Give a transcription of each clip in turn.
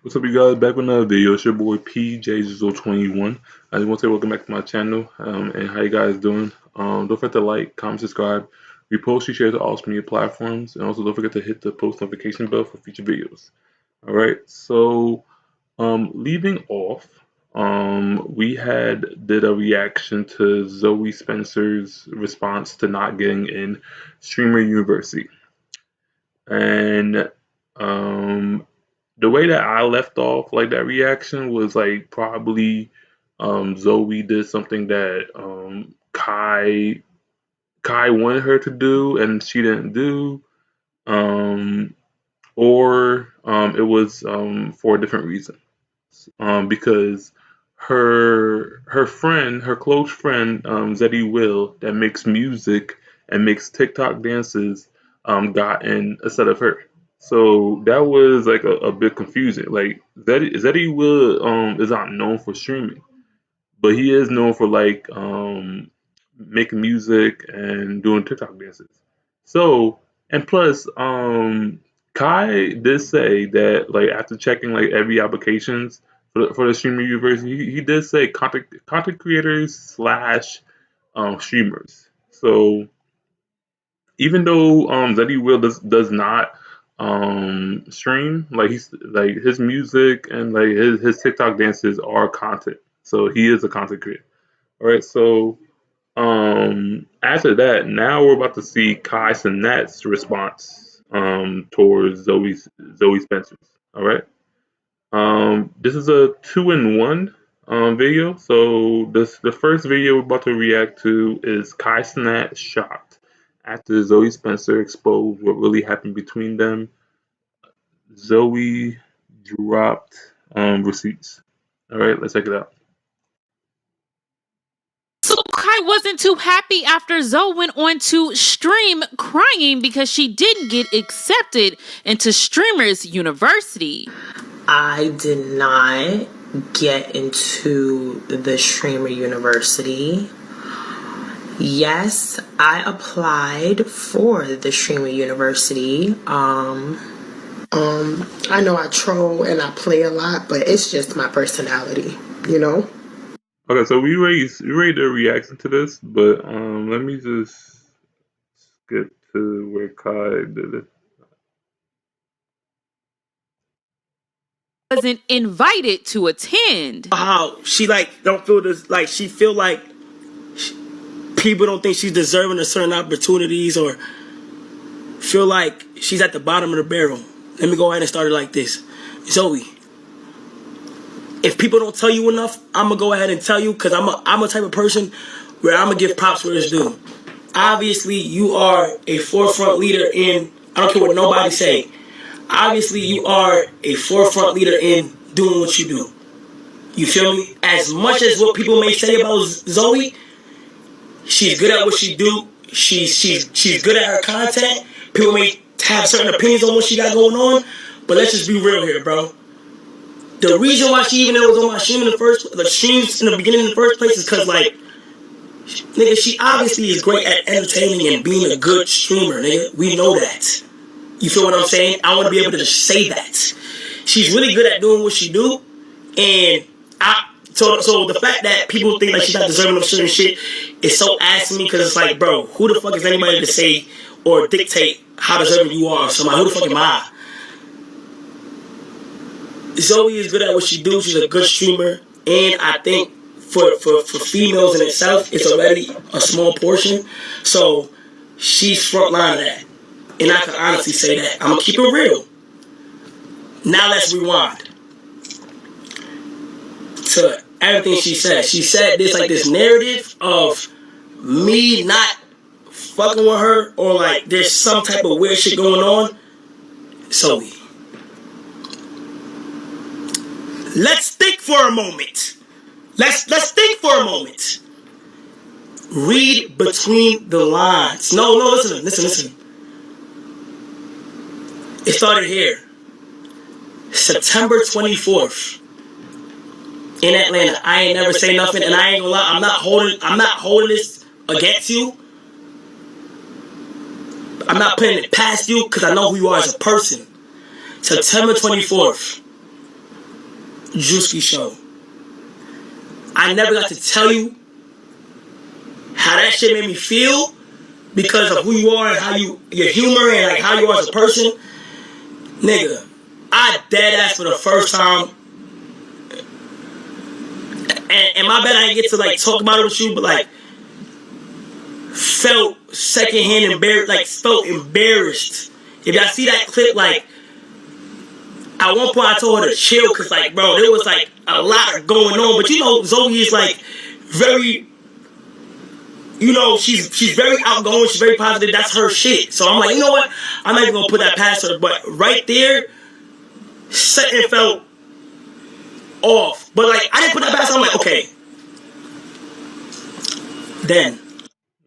What's up, you guys? Back with another video. It's your boy PJ021. I just want to say welcome back to my channel and how you guys doing. Don't forget to like, comment, subscribe, repost, share to all social media platforms, and also don't forget to hit the post notification bell for future videos. All right. So, leaving off, we did a reaction to Zoe Spencer's response to not getting in Streamer University, and um the way that I left off, like that reaction was like probably Zoe did something that Kai wanted her to do and she didn't do, um, or it was for a different reason. Because her friend, her close friend, Zeddy Will, that makes music and makes TikTok dances, got in instead of her. So that was like a bit confusing. Like Zeddy Will is not known for streaming, but he is known for like making music and doing TikTok dances. So and plus, Kai did say that like after checking like every applications for the streamer universe, he did say content creators slash streamers. So even though Zeddy Will does not stream, like he's like his music and like his TikTok dances are content. So he is a content creator. All right, so after that, now we're about to see Kai Cenat's response towards Zoe Spencer's. All right. This is a two-in-one video. So the first video we're about to react to is Kai Cenat shocked after Zoe Spencer exposed what really happened between them. Zoe dropped receipts. All right, let's check it out. So Kai wasn't too happy after Zoe went on to stream crying because she didn't get accepted into Streamers University. I did not get into the Streamer University. Yes, I applied for the Streamer University. I know I troll and I play a lot, but it's just my personality, you know? Okay, so we ready to react to this, but let me just skip to where Kai did it. Wasn't invited to attend. How she like don't feel this, like she feel like people don't think she's deserving of certain opportunities or feel like she's at the bottom of the barrel. Let me go ahead and start it like this. Zoe, if people don't tell you enough, I'm gonna go ahead and tell you, because I'm a type of person where I'm gonna give props where it's due. Obviously, you are a forefront leader in, I don't care what nobody say. Obviously, you are a forefront leader in doing what you do. You feel me? As much as what people may say about Zoe, she's good at what she do. She's good at her content. People may have certain opinions on what she got going on, but let's just be real here, bro. The reason why she even was on my stream in the streams in the beginning in the first place is because, like, nigga, she obviously is great at entertaining and being a good streamer, nigga. We know that. You feel what I'm saying? I want to be able to just say that. She's really good at doing what she do, and so the fact that people think like she's not deserving of certain shit is so ass to me, because it's like, bro, who the fuck is anybody to say or dictate how deserving you are of somebody? Who the fuck am I? Zoe is good at what she do. She's a good streamer, and I think for females in itself, it's already a small portion. So she's front line of that, and I can honestly say that. I'm gonna keep it real. Now let's rewind to everything she said. She said this like this narrative of me not fucking with her, or like there's some type of weird shit going on. Zoe, let's think for a moment. Let's think for a moment. Read between the lines. No, listen. It started here. September 24th. In Atlanta. I ain't never say nothing, and I ain't gonna lie, I'm not holding this against you. I'm not putting it past you, because I know who you are as a person. September 24th. Drewski show. I never got to tell you how that shit made me feel because of who you are and how your humor and like how you are as a person. Nigga, I dead ass for the first time. And my bad I didn't get to like talk about it with you, but like felt secondhand embarrassed, like felt embarrassed. If y'all see that clip, like at one point I told her to chill because like bro, there was like a lot going on. But you know, Zoe is like very, you know, she's very outgoing, she's very positive. That's her shit. So I'm like, you know what? I'm not even gonna put that past her. But right there, something felt off. But like I didn't put that past her. I'm like, okay. Then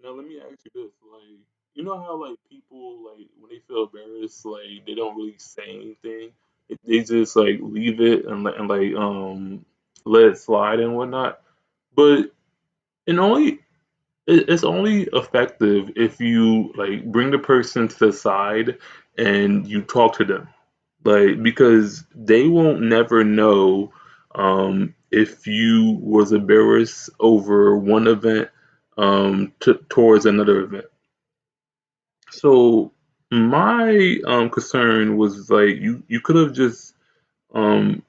Now let me ask you this: like, you know how like people like when they feel embarrassed, like they don't really say anything. They just like leave it and like let it slide and whatnot. But it only it's only effective if you like bring the person to the side and you talk to them, like because they won't never know if you was embarrassed over one event towards another event. So my concern was like you could have just um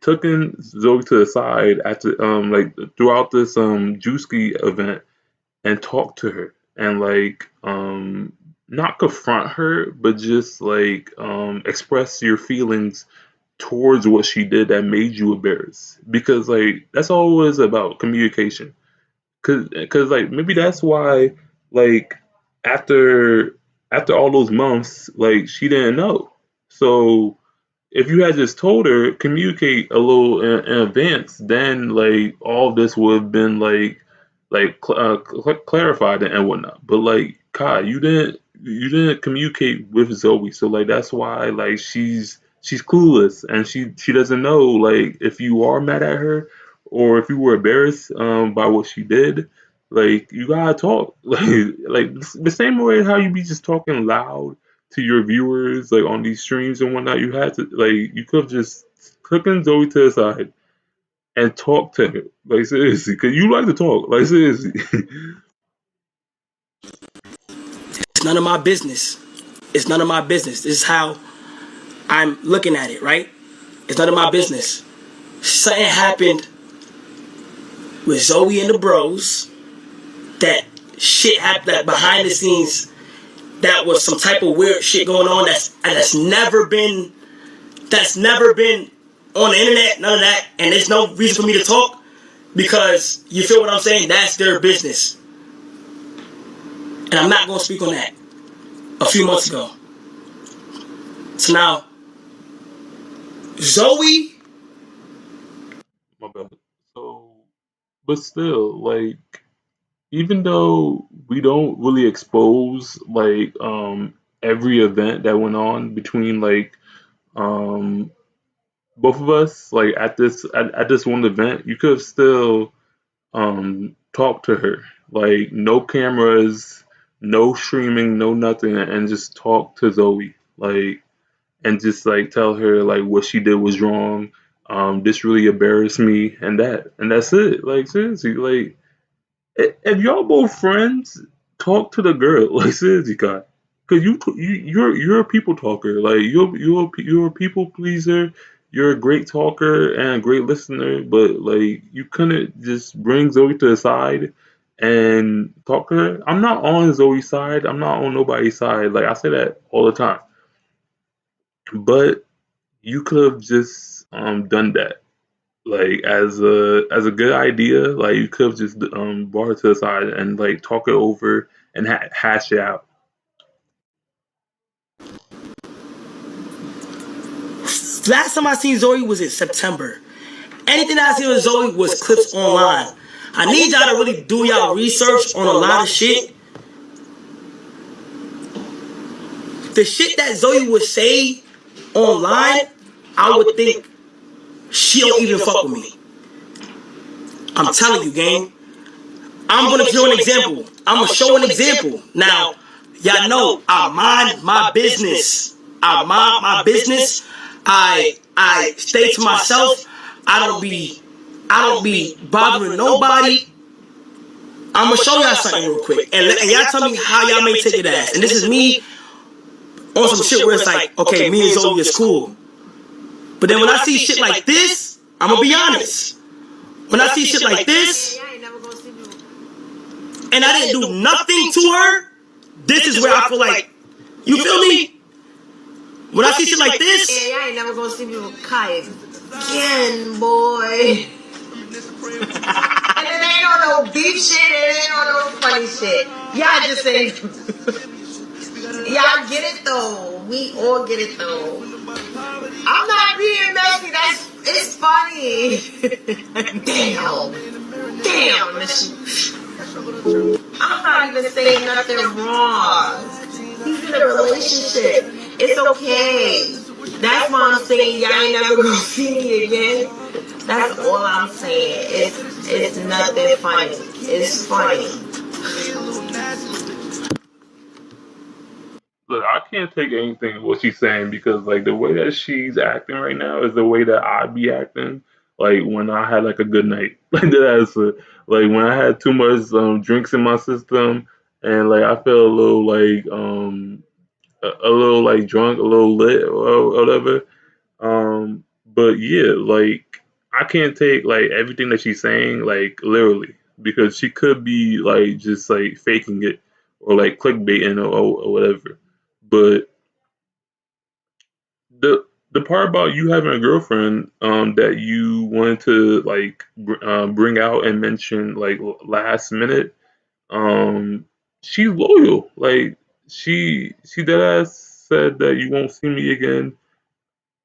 taken Zoe to the side after like throughout this Juicy event and talk to her and like not confront her but just like express your feelings towards what she did that made you embarrassed, because like that's always about communication. Cause like maybe that's why like after after all those months like she didn't know. So if you had just told her, communicate a little in advance, then like all this would have been clarified and whatnot. But like Kai, you didn't communicate with Zoe, so like that's why like she's clueless and she doesn't know like if you are mad at her or if you were embarrassed by what she did. Like you gotta talk like the same way how you be just talking loud to your viewers like on these streams and whatnot. You had to like you could have just taken Zoe to the side and talk to her like seriously, because you like to talk like seriously. it's none of my business. It's none of my business. This is how I'm looking at it, right? It's none of my business. Something happened with Zoe and the bros. That shit happened, that behind the scenes, that was some type of weird shit going on that's never been on the internet, none of that, and there's no reason for me to talk because you feel what I'm saying? That's their business. And I'm not gonna speak on that a few months ago. So now Zoe, My bad. So, but still, like, even though we don't really expose like every event that went on between like um both of us, like at this one event, you could have still talked to her, like no cameras, no streaming, no nothing, and just talk to Zoe, like and just like tell her like what she did was wrong. This really embarrassed me, and that's it. Like seriously, like if y'all both friends, talk to the girl. Like seriously, God, because you're a people talker. Like you're a people pleaser. You're a great talker and a great listener. But like you couldn't just bring Zoe to the side and talk to her. I'm not on Zoe's side. I'm not on nobody's side. Like I say that all the time. But you could have just done that like as a good idea. Like you could have just brought her to the side and like talk it over and hash it out. last time I seen Zoe was in September. Anything I seen with Zoe was clips online. I need y'all to really do y'all research on a lot of shit. The shit that Zoe would say online, I would think she don't even fuck with me. I'm telling you, gang. I'm gonna show an example. I'm gonna show an example. Now, y'all know I mind my business. I mind my business. I stay to myself. I don't be bothering nobody. I'm gonna show y'all something real quick, and y'all tell me how y'all may take it as. And this is me on some shit where it's like, okay, me and Zoe is cool. But then when I see shit like this, I'm gonna be honest. When I see shit like this, and I didn't do nothing to her, this is where I feel like, you feel me? When I see shit like this, yeah, y'all ain't never gonna see me with Kai again, boy. And it ain't on no beef shit, it ain't on no funny shit. Y'all just say, y'all get it though. We all get it though. I'm not being messy, it's funny. Damn, Miss. I'm not even saying nothing wrong. He's in a relationship. It's okay. That's why I'm saying y'all ain't never gonna see me again. That's all I'm saying. It's nothing funny. It's funny. Look, I can't take anything of what she's saying because like the way that she's acting right now is the way that I'd be acting like when I had like a good night. Like that's like when I had too much drinks in my system and like I felt a little like a little like drunk, a little lit or whatever. But yeah, like I can't take like everything that she's saying like literally because she could be like just like faking it or like clickbaiting or whatever. But the part about you having a girlfriend that you wanted to like bring out and mention like last minute, um, she's loyal. Like she dead ass said that you won't see me again.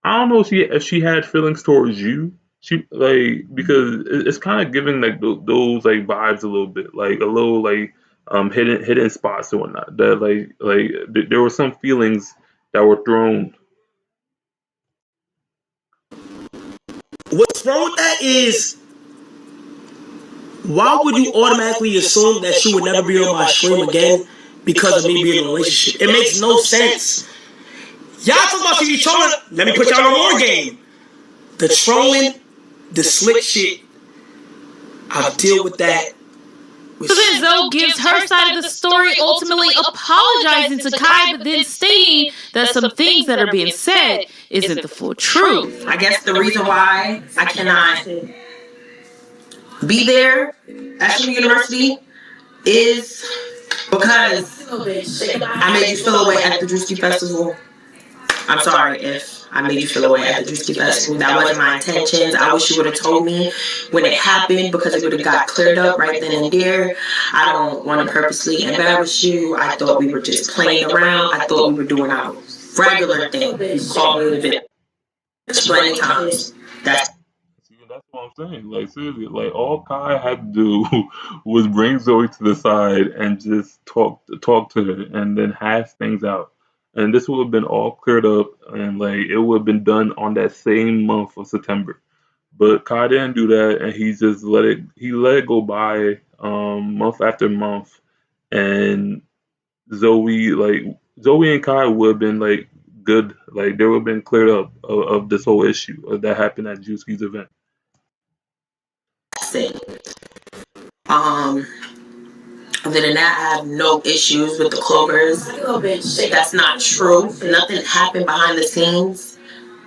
I don't know if she had feelings towards you. She like because it's kind of giving like those like vibes a little bit, like a little like hidden spots and whatnot. That there were some feelings that were thrown. what's wrong with that is, why would you automatically assume that she would never be on my stream again because of me being in a relationship? It makes no sense. Y'all talk about she be trolling. Let me put y'all on more game. The trolling, the slick shit, I'll deal with that. So then Zoe gives her side of the story, ultimately apologizing to Kai, but then stating that some things that are being said isn't the full truth. I guess the reason why I cannot be there at Exp0 University is because I made you feel away at the Drewski Festival. I'm sorry if I made you feel away at the Drewski Festival. That wasn't my intentions. I wish you would have told me when it happened because it would have got cleared up right then and there. I don't want to purposely embarrass you. I thought we were just playing around. I thought we were doing our regular thing. You called me a bit. Explaining times. That's That's what I'm saying. Like seriously, like all Kai had to do was bring Zoe to the side and just talk to her and then hash things out. And this would have been all cleared up and like it would have been done on that same month of September. But Kai didn't do that and he let it go by month after month and Zoe and Kai would have been like good, like they would have been cleared up of this whole issue that happened at Juicy's event. it. Other than that, I have no issues with the Clovers. That's not true. Nothing happened behind the scenes.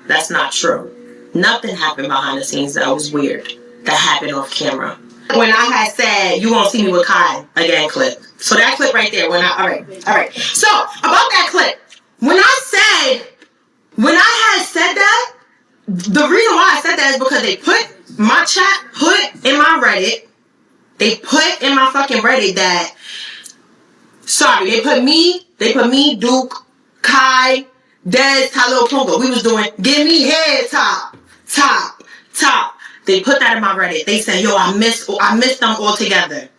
That's not true. Nothing happened behind the scenes that was weird. That happened off camera. When I had said, you won't see me with Kai again clip. So that clip right there, all right. So, about that clip, when I had said that, the reason why I said that is because they put my chat, put in my Reddit, they put in my fucking Reddit that, sorry, they put me, Duke, Kai, Dez, Tyler Pongo. We was doing, give me head top. They put that in my Reddit. They said, yo, I missed them all together.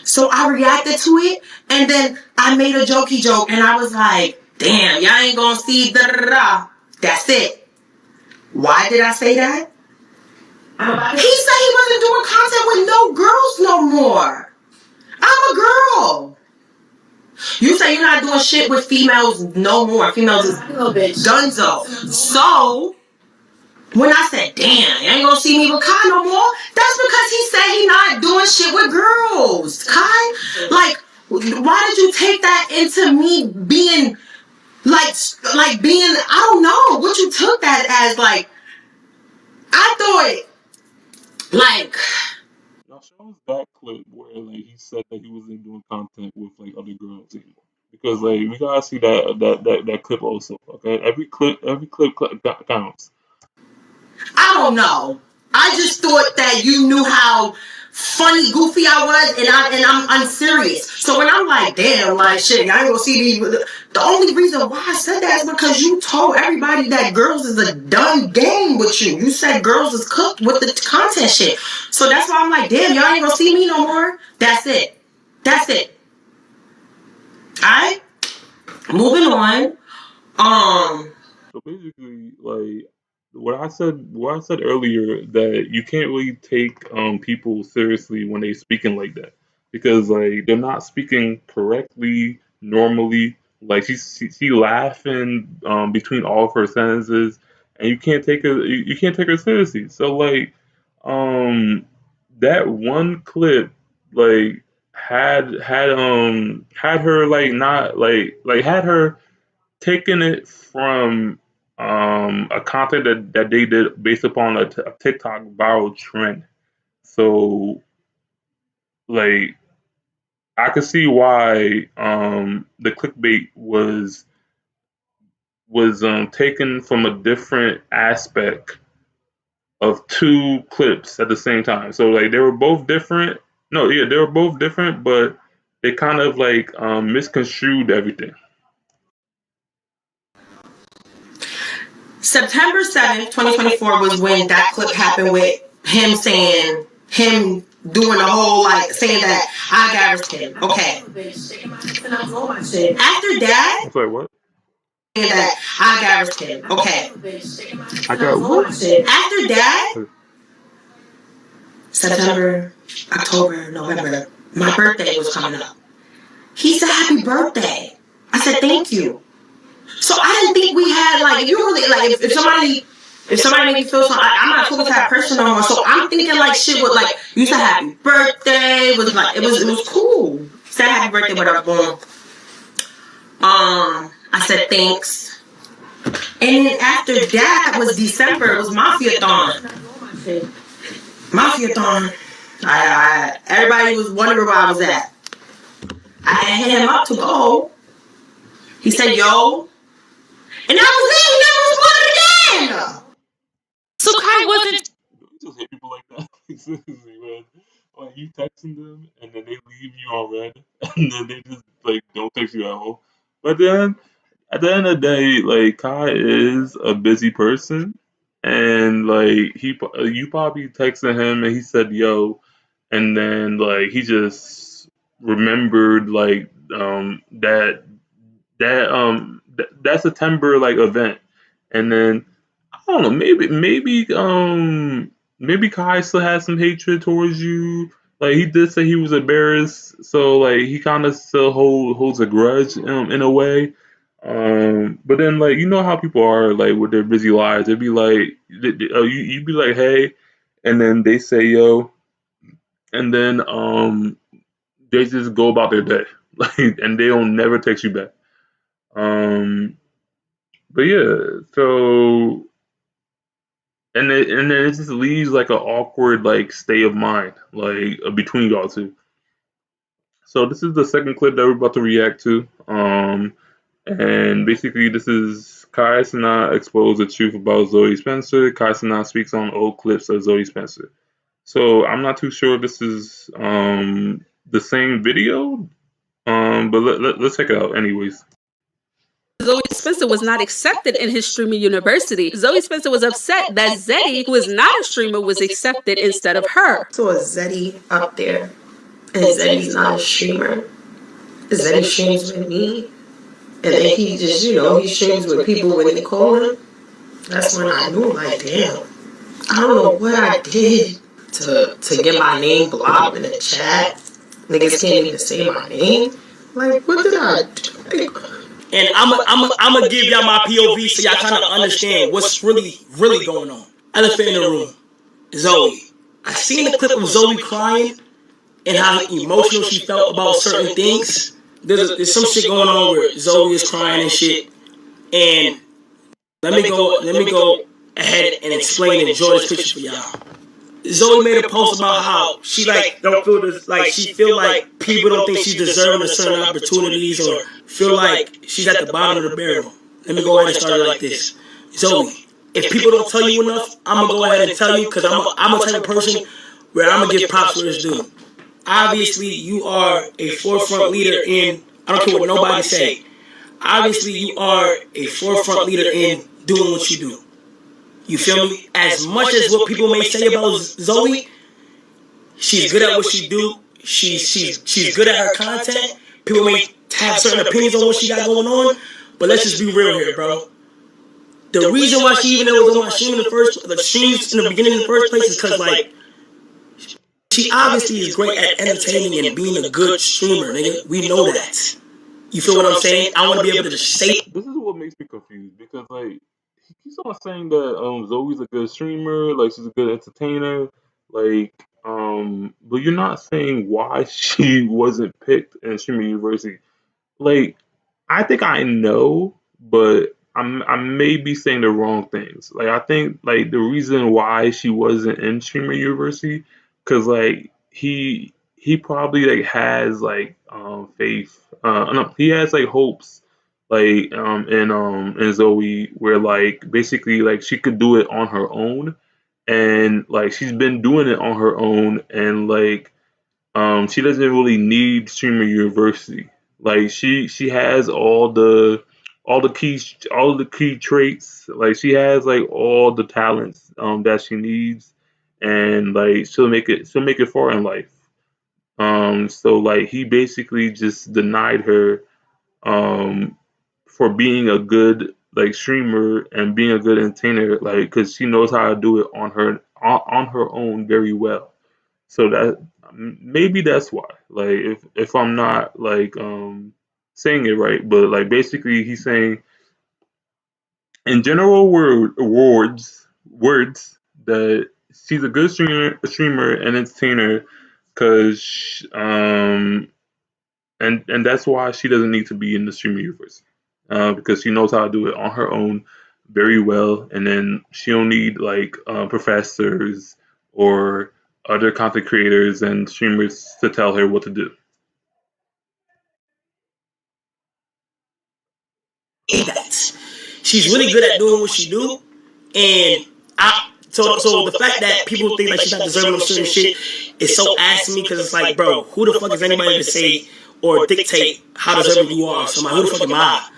So I reacted to it, and then I made a jokey joke, and I was like, damn, y'all ain't gonna see da-da-da-da. That's it. Why did I say that? He said he wasn't doing content with no girls no more. I'm a girl. You say you're not doing shit with females no more. Females is dunzo. So, when I said, damn, you ain't gonna see me with Kai no more. That's because he said he not doing shit with girls. Kai, like, why did you take that into me being like being, I don't know what you took that as. Like, I thought, like, Now show us that clip where like he said that he wasn't doing content with like other girls anymore. Because like we gotta see that clip also. Okay, every clip counts. I don't know. I just thought that you knew how funny, goofy I was, and I'm unserious. So when I'm like, damn, like shit, y'all ain't gonna see me. The only reason why I said that is because you told everybody that girls is a done game with you. You said girls is cooked with the content shit. So that's why I'm like, damn, y'all ain't gonna see me no more. That's it. That's it. Alright? Moving on. So basically, like what I said earlier, that you can't really take people seriously when they speaking like that, because like they're not speaking correctly normally. Like she laughing between all of her sentences, and you can't take her seriously. So like um that one clip like had her like not had her taking it from a content that they did based upon a TikTok viral trend. So like I could see why the clickbait was taken from a different aspect of two clips at the same time. So like they were both different. No, yeah, they were both different, but they kind of like misconstrued everything. September 7th, 2024 was when that clip happened with him doing the whole, like, saying that I got him. Okay. After that, I'm sorry, what? saying that I got him. Okay. I got what? After that, September, October, November, my birthday was coming up. He said, happy birthday. I said, thank you. So I didn't think we had, like, if you really, like, if somebody made me feel something, I'm not talking to that person no more. So I'm thinking like shit with, like, you said happy birthday, was like, it was cool. Said happy birthday, whatever, boom. I said thanks. And then after that was December, it was Mafia-thon. Mafia-thon. Everybody was wondering where I was at. I had hit him up to go. He said, yo. And that was it. He never responded again. So Kai wasn't. I just hate people like that. Seriously, man. Like you texting them and then they leave you on red, and then they just like don't text you at all. But then at the end of the day, like Kai is a busy person, and like you probably texted him and he said yo, and then like he just remembered like that September like event, and then I don't know, maybe Kai still has some hatred towards you. Like he did say he was embarrassed, so like he kind of still holds a grudge in a way. But then like you know how people are like with their busy lives, they'd be like, you'd be like, hey, and then they say yo, and then they just go about their day, like, and they don't never text you back. Um, but yeah, so and then it just leaves like an awkward like state of mind like between y'all two. So this is the second clip that we're about to react to. And basically this is Kai Cenat expose the truth about Zoe Spencer. Kai Cenat speaks on old clips of Zoe Spencer. So I'm not too sure if this is the same video, but let's check it out anyways. Zoe Spencer was not accepted in his streaming university. Zoe Spencer was upset that Zeddy, who is not a streamer, was accepted instead of her. So a Zeddy up there, and Zeddy's not a streamer. Zeddy streams with me, and then he just, he streams with people when they call him. That's when I knew, like, damn, I don't know what I did to get my name blocked in the chat. Niggas can't even say my name. Like, what did I do? And I'm gonna give y'all my POV so y'all kind of understand what's really going on. Elephant in the room. Zoe. I seen the clip of Zoe crying and how emotional she felt about certain things. There's some shit going on where Zoe is crying and shit. And let me go ahead and explain and draw this picture for y'all. Zoe made a post about how she don't feel this, she feel like people don't think she's deserving of certain opportunities or feel like she's at the bottom of the barrel. Let me go ahead and start it like this. Zoe, if people don't tell you enough, I'm gonna go ahead and tell you because I'm a type of person where I'm gonna give props where it's due. Obviously, you are a forefront leader in, I don't care what nobody say. Obviously, you are a forefront leader in doing what you do. You feel me? As much as what people may say about Zoe, she's good at what she do. She's good at her content. People may have certain opinions on what she got going on, but let's just be real here, bro. The reason why she even was on my stream in the beginning in the first place is because she obviously is great at entertaining and being a good streamer, nigga. We know that. You feel what I'm saying? I want to be able to say. This is what makes me confused because he keeps on saying that Zoe's a good streamer, like she's a good entertainer, like but you're not saying why she wasn't picked in streaming university. Like I think I know, but I may be saying the wrong things. Like I think like the reason why she wasn't in streamer university, because like he probably like has like faith. No, he has like hopes like in Zoe where like basically like she could do it on her own, and like she's been doing it on her own, and like she doesn't really need streamer university. Like she has all the key traits. Like she has like all the talents that she needs, and like she'll make it far in life. So like he basically just denied her for being a good like streamer and being a good entertainer, like because she knows how to do it on her own very well. So that maybe that's why. Like if I'm not like saying it right, but like basically he's saying in general words that she's a good streamer and entertainer because and that's why she doesn't need to be in the streaming universe because she knows how to do it on her own very well, and then she don't need like professors or other content creators and streamers to tell her what to do. That she's really good at doing what she do, and so the fact that people think like she's not deserving of certain shit is so ass to me because it's like, bro, who the fuck is anybody to say or dictate how deserving you are? So who the fuck am I?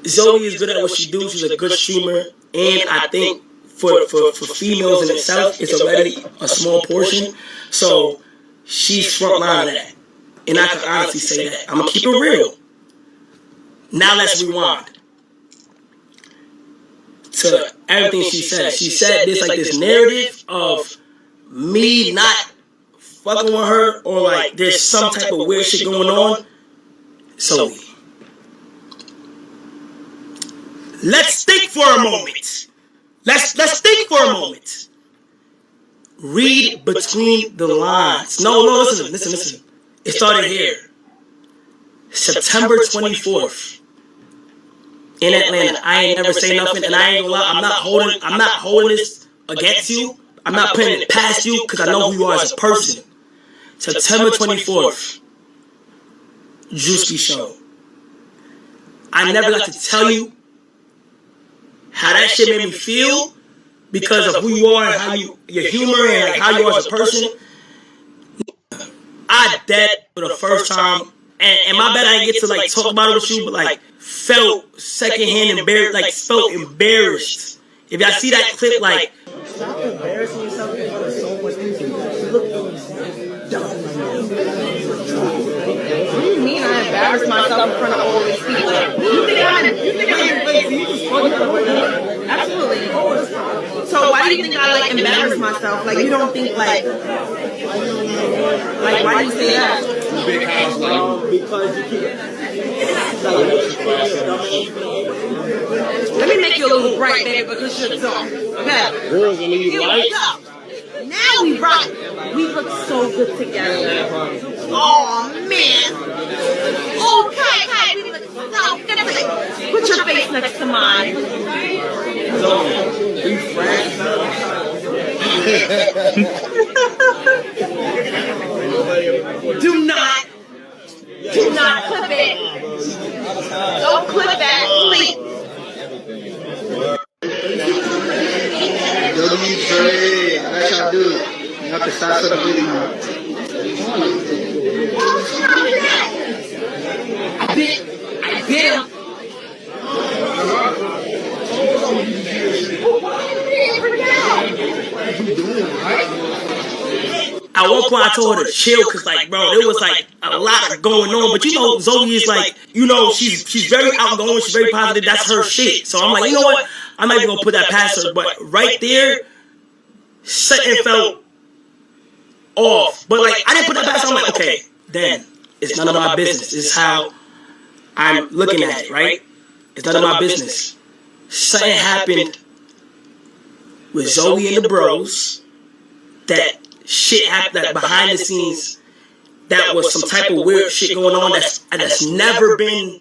Zoe is good at what she do. She's a good streamer, and I think for females in itself, it's already a small portion. So she's front line of that, and I can honestly say that. I'm gonna keep it real. Now let's rewind to everything she said. She said this like this narrative of me not fucking with her or like there's some type of weird shit going on. So let's think for a moment. Let's think for a moment. Read between the lines. No, listen. It started here. September 24th. In Atlanta. I ain't never say nothing, and I ain't gonna lie, I'm not holding this against you. I'm not putting it past you because I know who you are as a person. September 24th, Drewski Show. I never got to tell you how that shit made me feel because of who you are and how your humor and like how you are as a person. I dead for the first time, and my bad I didn't get to like talk about it with you, but like felt secondhand embarrassed, like felt embarrassed. If y'all see that clip, like stop embarrassing yourself in front of so much people. Look dumb. What do you mean I embarrass myself in front of all these people? You think I'm absolutely. So why do you think I like embarrass myself? Like you don't think like why do you say that? Because you keep Let me make you a little bright, baby, because you're dark. Okay. Girls will leave light. Now we rock. We look so good together. Oh man. Okay, we look so good. Put your face next to mine. Do not clip it. Don't clip that, please. That's y'all do. You have to start for the video. I get him. At one point, I told her to chill because, like, bro, there was like a lot going on. But you know, Zoe is like, you know, she's very outgoing, she's very positive. That's her shit. So I'm like, you know what? I'm not even gonna put that past her. But right there, something felt off. But like, I didn't put that past her. I'm like, okay, then it's none of my business. This is how I'm looking at it, right? It's none of my business. Something happened with Zoe and the bros. That shit happened, that behind the scenes, that was some type of weird shit going on that's never been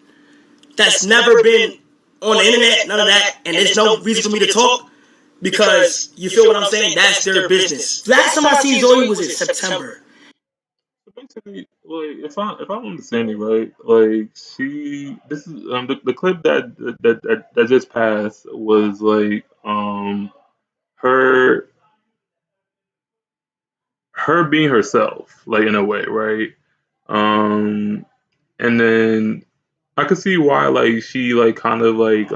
on the internet, none of that, and there's no reason for me to talk because you feel what I'm saying? That's their business. Last time I seen Zoe was in September. Basically, like if I'm understanding right, like this is the clip that just passed was like her being herself, like in a way, right? And then I could see why like she like kind of like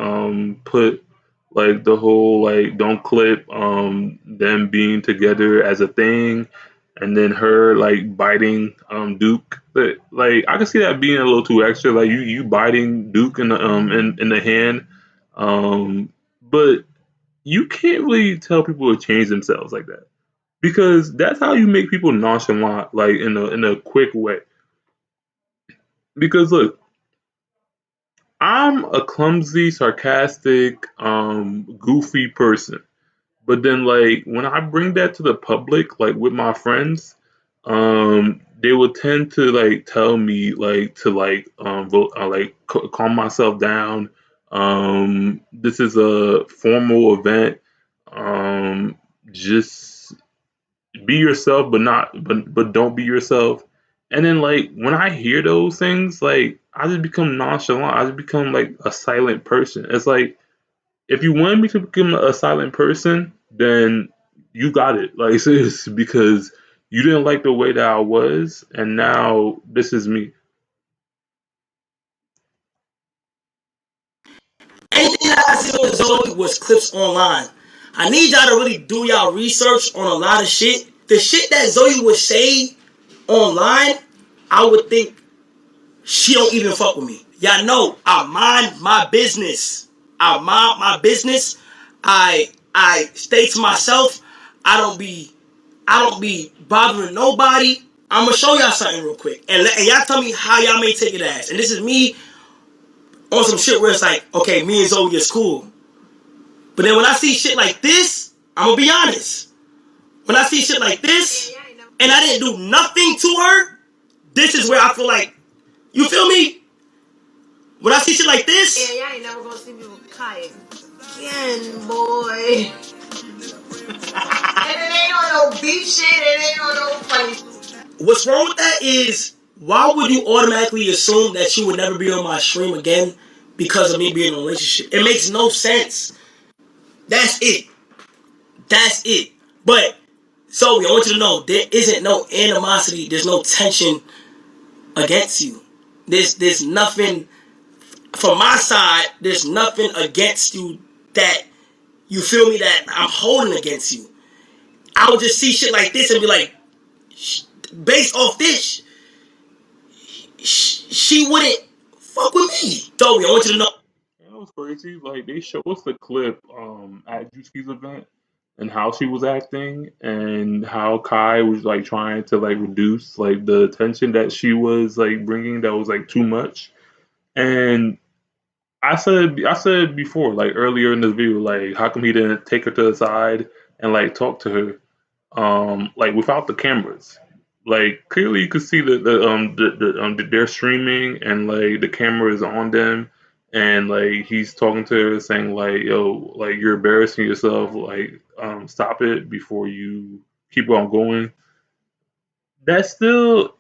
put like the whole like don't clip them being together as a thing, and then her like biting Duke. But like I could see that being a little too extra, like you biting Duke in the in the hand. But you can't really tell people to change themselves like that, because that's how you make people nonchalant, like in a quick way. Because look, I'm a clumsy, sarcastic, goofy person. But then, like, when I bring that to the public, like with my friends, they will tend to like tell me like to like calm myself down. This is a formal event. Just be yourself, but not, but don't be yourself. And then like when I hear those things, like I just become nonchalant. I just become like a silent person. It's like if you want me to become a silent person, then you got it. Like seriously, because you didn't like the way that I was, and now this is me. Anything that I see with Zoe was clips online. I need y'all to really do y'all research on a lot of shit. The shit that Zoe would say online, I would think she don't even fuck with me. Y'all know I mind my business. I mind my business. I stay to myself. I don't be bothering nobody. I'm gonna show y'all something real quick, and y'all tell me how y'all may take it as. And this is me on some shit where it's like, okay, me and Zoe is cool. But then when I see shit like this, I'm gonna be honest. When I see shit like this, and I didn't do nothing to her, this is where I feel like, you feel me? When I see shit like this, Yeah, y'all ain't never gonna see me with Kai again, boy. And it ain't on no beef shit, it ain't on no funny. what's wrong with that is, why would you automatically assume that she would never be on my stream again because of me being in a relationship? It makes no sense. That's it. That's it. But Zoe, I want you to know there isn't no animosity. There's no tension against you. There's nothing from my side. There's nothing against you that you feel me that I'm holding against you. I would just see shit like this and be like, based off this, she wouldn't fuck with me. Zoe, I want you to know. That was crazy. Like they show us the clip at Juicy's event and how she was acting and how Kai was like trying to like reduce like the tension that she was like bringing that was like too much. And I said it before, like earlier in the video, like how come he didn't take her to the side and like talk to her, like without the cameras. Like clearly you could see that they're streaming and like the camera is on them, and like he's talking to her saying like, yo, like you're embarrassing yourself, like stop it before you keep on going. That still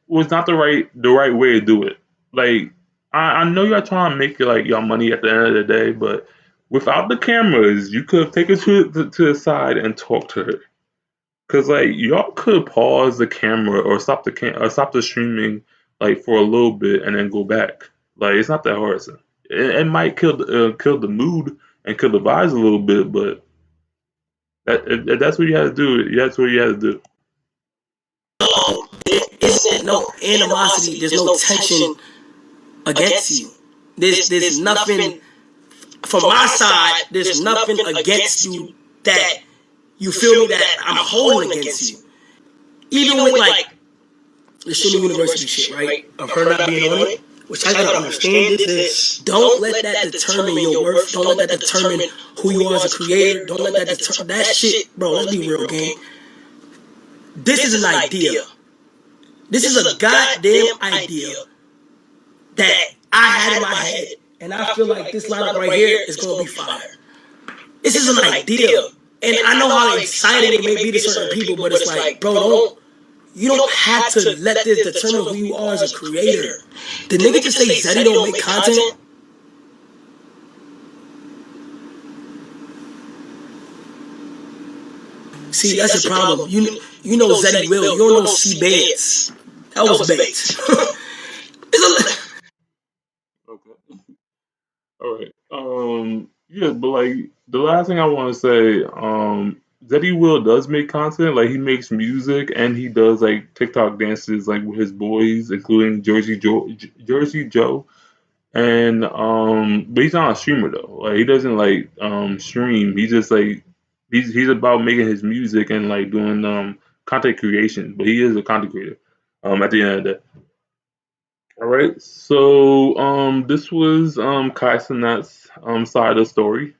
was not the right way to do it. Like I know y'all trying to make like y'all money at the end of the day, but without the cameras, you could have taken to the side and talk to her. Cause like y'all could pause the camera or stop the streaming like for a little bit and then go back. Like it's not that hard. So it might kill the mood and kill the vibes a little bit, but if that's what you had to do. That's what you had to do. There isn't no animosity. There's no tension against you. There's nothing from my side. There's nothing against you that you feel me that I'm holding against you. Even with like the streaming university shit, right? Of her not being on it, which I gotta understand this. Don't let that determine your worth. Don't let that determine who you are as a creator. Don't let that determine that shit, bro. Let's be real, gang. This is an idea. This is a goddamn idea that I had in my head, and I feel like this lineup right here is gonna be fire. This is an idea, and I know how exciting it may be to certain people, but it's like, bro, you don't have to let this determine who you are as a creator. The nigga just say Zeddy don't make content. See, that's the problem. You know Zeddy will. You don't know C Bands. That was bait. Okay. All right. Yeah, but like the last thing I want to say, Zeddy Will does make content. Like he makes music and he does like TikTok dances like with his boys, including Jersey Joe. And but he's not a streamer though. Like he doesn't like stream. He just like he's about making his music and like doing content creation. But he is a content creator. At the end of the day. All right. So this was Kai Cenat's side of the story.